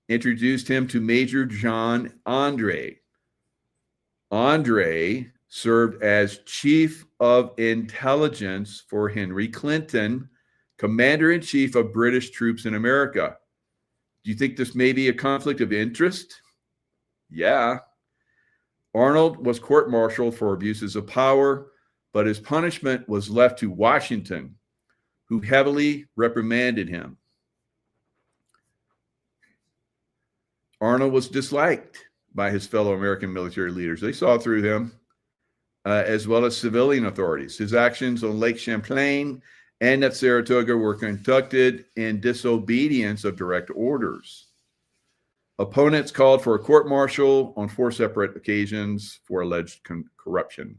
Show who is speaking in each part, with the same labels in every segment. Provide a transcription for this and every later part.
Speaker 1: introduced him to Major John Andre. Andre served as Chief of Intelligence for Henry Clinton, Commander-in-Chief of British troops in America. Do you think this may be a conflict of interest? Yeah. Arnold was court-martialed for abuses of power, but his punishment was left to Washington, who heavily reprimanded him. Arnold was disliked by his fellow American military leaders. They saw through him, as well as civilian authorities. His actions on Lake Champlain and at Saratoga were conducted in disobedience of direct orders. Opponents called for a court-martial on 4 separate occasions for alleged corruption.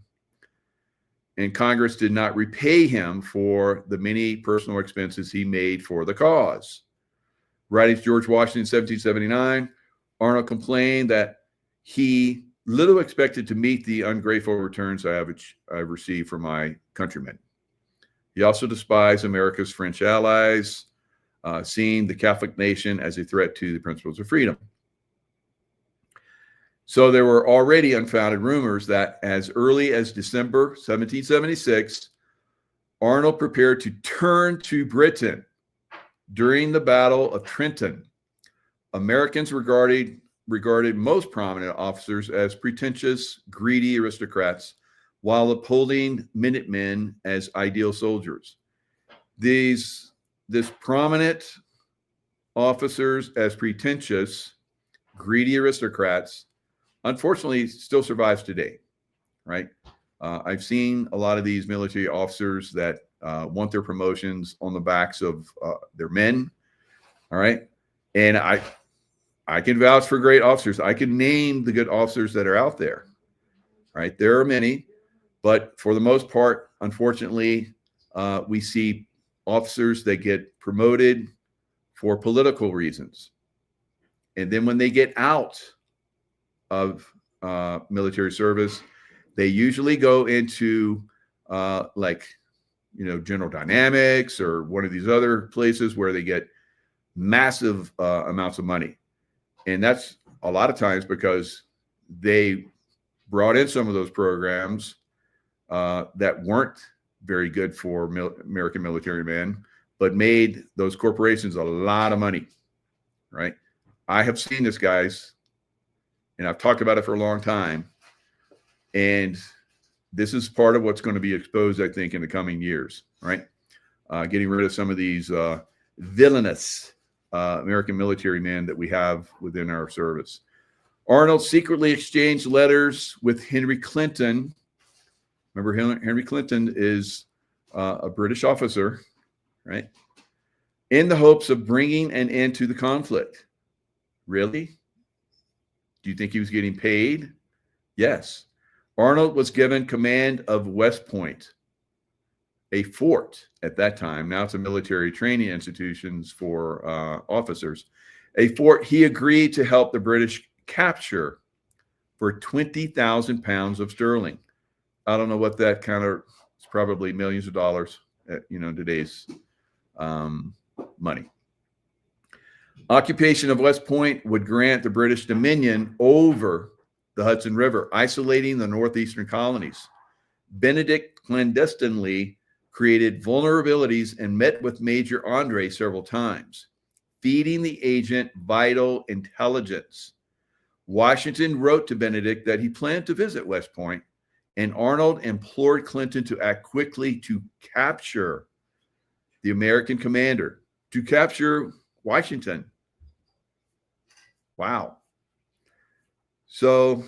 Speaker 1: And Congress did not repay him for the many personal expenses he made for the cause. Writing to George Washington in 1779, Arnold complained that he little expected to meet the ungrateful returns I have received from my countrymen. He also despised America's French allies, seeing the Catholic nation as a threat to the principles of freedom. So there were already unfounded rumors that as early as December 1776, Arnold prepared to turn to Britain during the Battle of Trenton. Americans regarded most prominent officers as pretentious, greedy aristocrats, while upholding Minutemen as ideal soldiers. This prominent officers as pretentious, greedy aristocrats, unfortunately, still survives today, right? I've seen a lot of these military officers that want their promotions on the backs of their men, all right? And I can vouch for great officers. I can name the good officers that are out there, right? There are many, but for the most part, unfortunately, we see officers that get promoted for political reasons. And then when they get out of military service, they usually go into General Dynamics or one of these other places where they get massive amounts of money. And that's a lot of times because they brought in some of those programs that weren't very good for American military men, but made those corporations a lot of money, right? I have seen this, guys, and I've talked about it for a long time. And this is part of what's going to be exposed, I think, in the coming years, right? Getting rid of some of these villainous American military men that we have within our service. Arnold secretly exchanged letters with Henry Clinton. Remember, Henry Clinton is a British officer, right? In the hopes of bringing an end to the conflict. Really? Do you think he was getting paid? Yes. Arnold was given command of West Point, a fort at that time. Now it's a military training institutions for officers. A fort he agreed to help the British capture for 20,000 pounds of sterling. I don't know what that kind of, it's probably millions of dollars at, today's money. Occupation of West Point would grant the British dominion over the Hudson River, isolating the northeastern colonies. Benedict clandestinely created vulnerabilities and met with Major Andre several times, feeding the agent vital intelligence. Washington wrote to Benedict that he planned to visit West Point, and Arnold implored Clinton to act quickly to capture the American commander, to capture Washington. Wow. So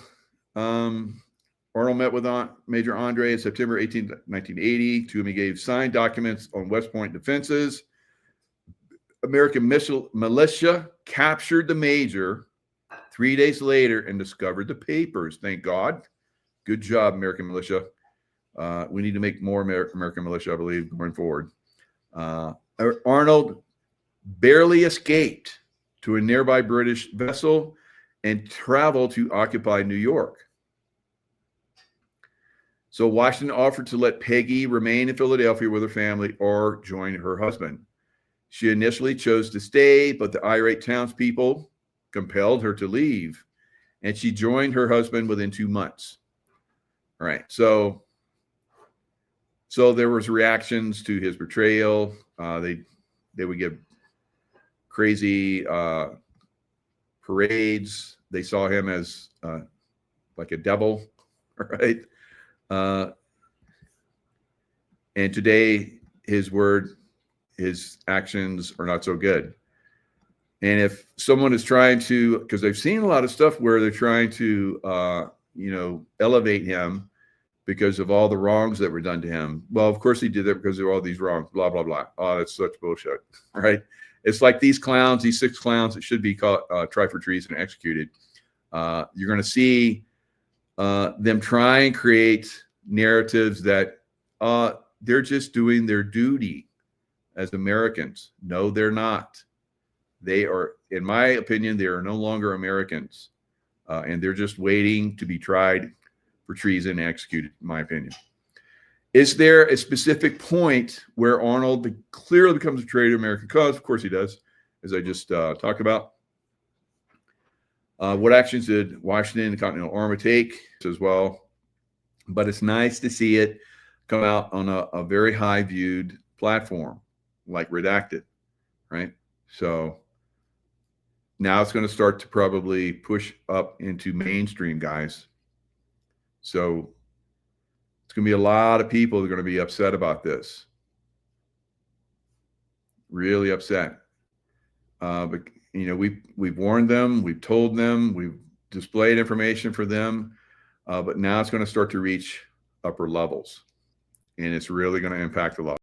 Speaker 1: Arnold met with Major Andre in September 18, 1980. To whom he gave signed documents on West Point defenses. American militia captured the major 3 days later and discovered the papers. Thank God. Good job, American militia. We need to make more American militia, I believe, going forward. Arnold barely escaped to a nearby British vessel and traveled to occupy New York. So Washington offered to let Peggy remain in Philadelphia with her family or join her husband. She initially chose to stay, but the irate townspeople compelled her to leave, and she joined her husband within 2 months. All right. So there was reactions to his betrayal. They would give crazy parades. They saw him as like a devil, right? And today, his actions are not so good. And if someone is trying to, because I've seen a lot of stuff where they're trying to, elevate him because of all the wrongs that were done to him. Well, of course he did that because of all these wrongs, blah, blah, blah. Oh, that's such bullshit, right? It's like these clowns, these 6 clowns that should be caught, tried for treason and executed. You're going to see them try and create narratives that they're just doing their duty as Americans. No, they're not. They are, in my opinion, they are no longer Americans. And they're just waiting to be tried for treason and executed, in my opinion. Is there a specific point where Arnold clearly becomes a traitor to American cause? Of course he does, as I just talked about. What actions did Washington and the Continental Army take as well? But it's nice to see it come out on a very high viewed platform like Redacted, right? So now it's going to start to probably push up into mainstream, guys. So it's going to be a lot of people that are going to be upset about this. Really upset. But we've warned them, we've told them, we've displayed information for them, but now it's going to start to reach upper levels, and it's really going to impact a lot.